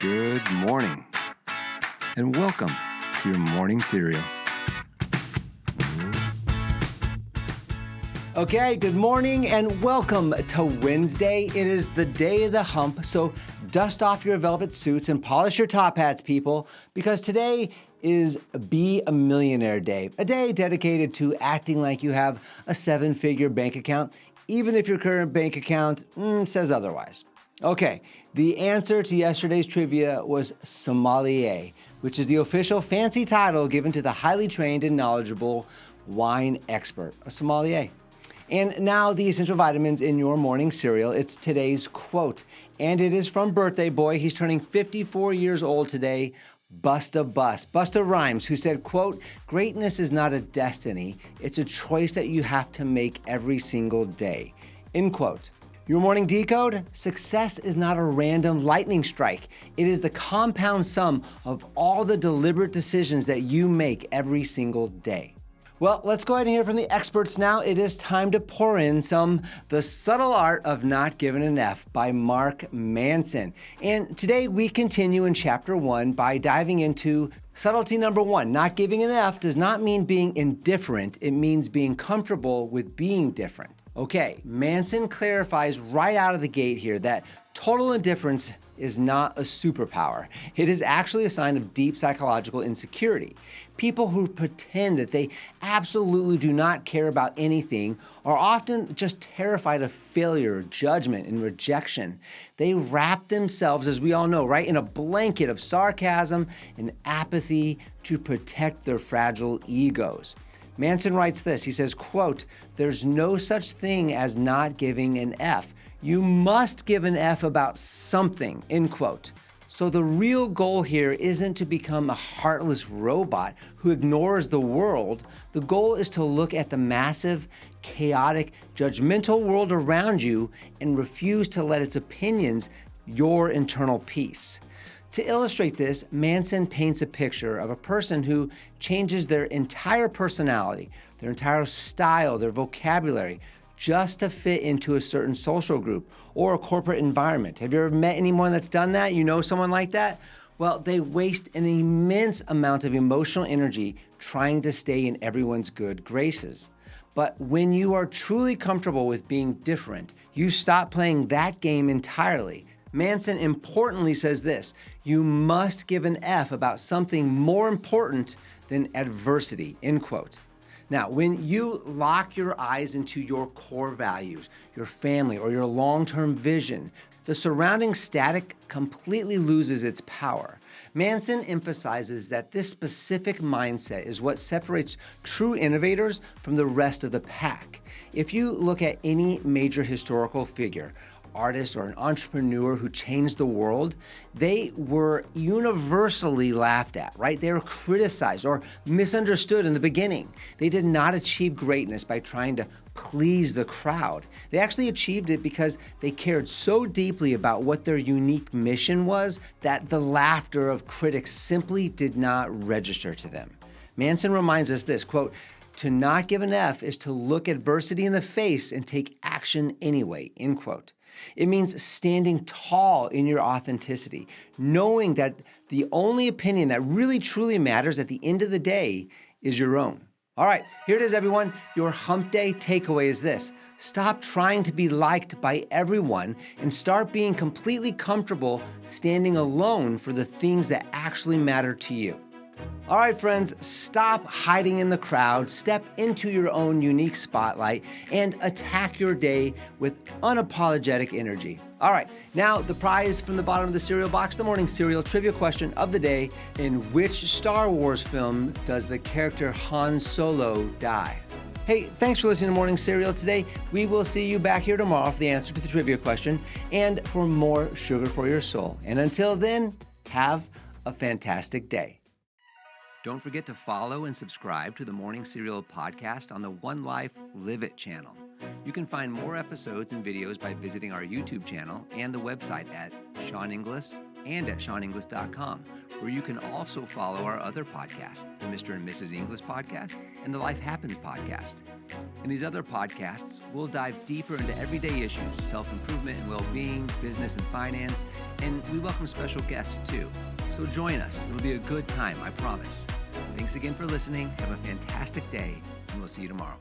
Good morning, and welcome to your morning cereal. Okay, good morning and welcome to Wednesday. It is the day of the hump, so dust off your velvet suits and polish your top hats, people, because today is Be a Millionaire Day, a day dedicated to acting like you have a seven-figure bank account, even if your current bank account says otherwise. Okay, the answer to yesterday's trivia was sommelier, which is the official fancy title given to the highly trained and knowledgeable wine expert, a sommelier. And now the essential vitamins in your morning cereal. It's today's quote, and it is from Birthday Boy. He's turning 54 years old today. Busta Rhymes, who said, quote, "Greatness is not a destiny. It's a choice that you have to make every single day," end quote. Your morning decode: success is not a random lightning strike. It is the compound sum of all the deliberate decisions that you make every single day. Well, let's go ahead and hear from the experts now. It is time to pour in The Subtle Art of Not Giving an F by Mark Manson. And today we continue in chapter 1 by diving into subtlety number 1. Not giving an F does not mean being indifferent. It means being comfortable with being different. Okay, Manson clarifies right out of the gate here that total indifference is not a superpower. It is actually a sign of deep psychological insecurity. People who pretend that they absolutely do not care about anything are often just terrified of failure, judgment, and rejection. They wrap themselves, as we all know, right, in a blanket of sarcasm and apathy to protect their fragile egos. Manson writes this, he says, quote, "There's no such thing as not giving an F. You must give an F about something," end quote. So the real goal here isn't to become a heartless robot who ignores the world. The goal is to look at the massive, chaotic, judgmental world around you and refuse to let its opinions your internal peace. To illustrate this, Manson paints a picture of a person who changes their entire personality, their entire style, their vocabulary, just to fit into a certain social group or a corporate environment. Have you ever met anyone that's done that? You know someone like that? Well, they waste an immense amount of emotional energy trying to stay in everyone's good graces. But when you are truly comfortable with being different, you stop playing that game entirely. Manson importantly says this: you must give an F about something more important than adversity, end quote. Now, when you lock your eyes into your core values, your family, or your long-term vision, the surrounding static completely loses its power. Manson emphasizes that this specific mindset is what separates true innovators from the rest of the pack. If you look at any major historical figure, artist or an entrepreneur who changed the world, they were universally laughed at, right? They were criticized or misunderstood in the beginning. They did not achieve greatness by trying to please the crowd. They actually achieved it because they cared so deeply about what their unique mission was that the laughter of critics simply did not register to them. Manson reminds us this, quote, "To not give an F is to look adversity in the face and take action anyway," end quote. It means standing tall in your authenticity, knowing that the only opinion that really truly matters at the end of the day is your own. All right, here it is, everyone. Your hump day takeaway is this: stop trying to be liked by everyone and start being completely comfortable standing alone for the things that actually matter to you. All right, friends, stop hiding in the crowd, step into your own unique spotlight, and attack your day with unapologetic energy. All right, now the prize from the bottom of the cereal box, the morning cereal trivia question of the day: in which Star Wars film does the character Han Solo die? Hey, thanks for listening to Morning Cereal today. We will see you back here tomorrow for the answer to the trivia question and for more sugar for your soul. And until then, have a fantastic day. Don't forget to follow and subscribe to the Morning Cereal podcast on the One Life Live It channel. You can find more episodes and videos by visiting our YouTube channel and the website at seaninglis.com. and at SeanEnglis.com, where you can also follow our other podcasts, the Mr. and Mrs. English podcast and the Life Happens podcast. In these other podcasts, we'll dive deeper into everyday issues, self-improvement and well-being, business and finance, and we welcome special guests too. So join us. It'll be a good time, I promise. Thanks again for listening. Have a fantastic day, and we'll see you tomorrow.